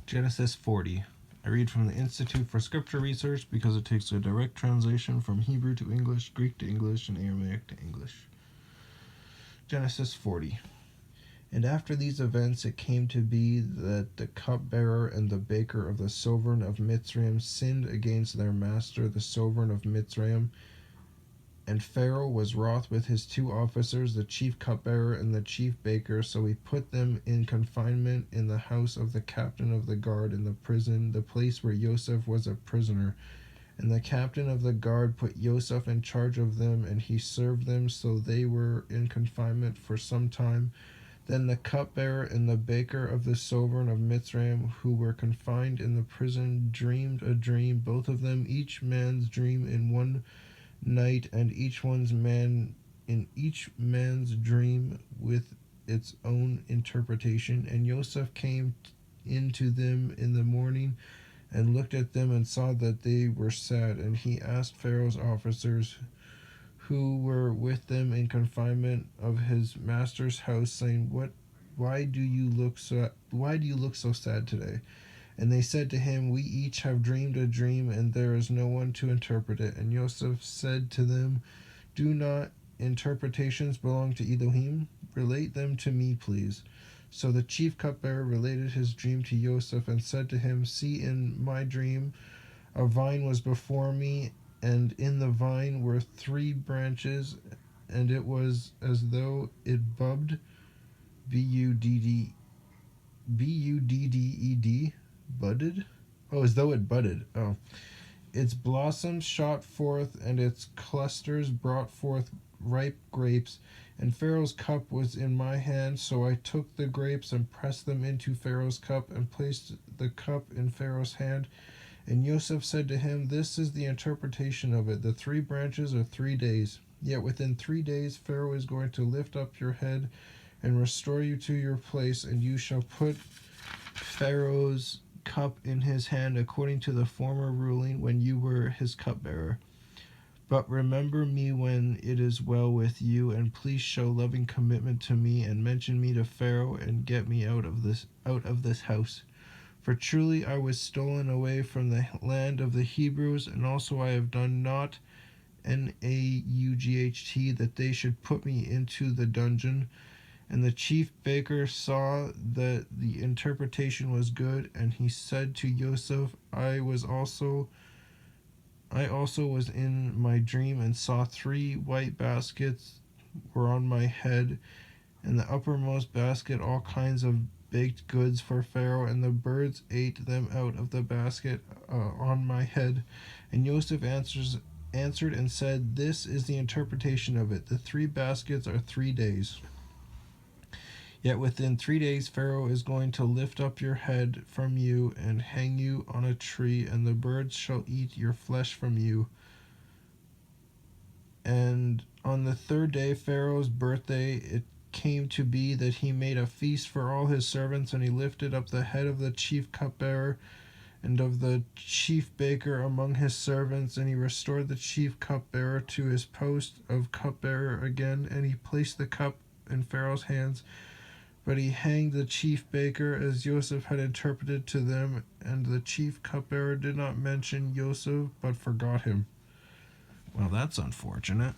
Genesis 40. I read from the Institute for Scripture Research because it takes a direct translation from Hebrew to English, Greek to English, and Aramaic to English. Genesis 40. And after these events it came to be that the cupbearer and the baker of the sovereign of Mitzrayim sinned against their master, the sovereign of Mitzrayim. And Pharaoh was wroth with his two officers, the chief cupbearer and the chief baker, so he put them in confinement in the house of the captain of the guard in the prison, the place where Joseph was a prisoner. And the captain of the guard put Joseph in charge of them, and he served them, so they were in confinement for some time. Then the cupbearer and the baker of the sovereign of Mitzrayim, who were confined in the prison, dreamed a dream, both of them, each man's dream in one night, and each man's dream with its own interpretation. And Joseph came in to them in the morning and looked at them and saw that they were sad. And he asked Pharaoh's officers who were with them in confinement of his master's house, saying, Why do you look so sad today? And they said to him, We each have dreamed a dream, and there is no one to interpret it. And Joseph said to them, Do not interpretations belong to Elohim? Relate them to me, please. So the chief cupbearer related his dream to Joseph and said to him, See, in my dream a vine was before me, and in the vine were 3 branches, and it was as though it budded, budded, budded? Oh, as though it budded. Oh. Its blossoms shot forth, and its clusters brought forth ripe grapes. And Pharaoh's cup was in my hand, so I took the grapes and pressed them into Pharaoh's cup, and placed the cup in Pharaoh's hand. And Joseph said to him, This is the interpretation of it. The 3 branches are 3 days. Yet within 3 days Pharaoh is going to lift up your head and restore you to your place, and you shall put Pharaoh's cup in his hand according to the former ruling when you were his cupbearer. But remember me when it is well with you, and please show loving commitment to me, and mention me to Pharaoh, and get me out of this house. For truly I was stolen away from the land of the Hebrews, and also I have done naught, N-A-U-G-H-T, that they should put me into the dungeon. And the chief baker saw that the interpretation was good, and he said to Joseph, I also was in my dream, and saw 3 white baskets were on my head, and the uppermost basket all kinds of baked goods for Pharaoh, and the birds ate them out of the basket on my head. And Joseph answered and said, This is the interpretation of it. The 3 baskets are 3 days. Yet within 3 days Pharaoh is going to lift up your head from you and hang you on a tree, and the birds shall eat your flesh from you. And on the 3rd day, Pharaoh's birthday, it came to be that he made a feast for all his servants, and he lifted up the head of the chief cupbearer and of the chief baker among his servants, and he restored the chief cupbearer to his post of cupbearer again, and he placed the cup in Pharaoh's hands. But he hanged the chief baker as Joseph had interpreted to them, and the chief cupbearer did not mention Joseph, but forgot him. Well, that's unfortunate.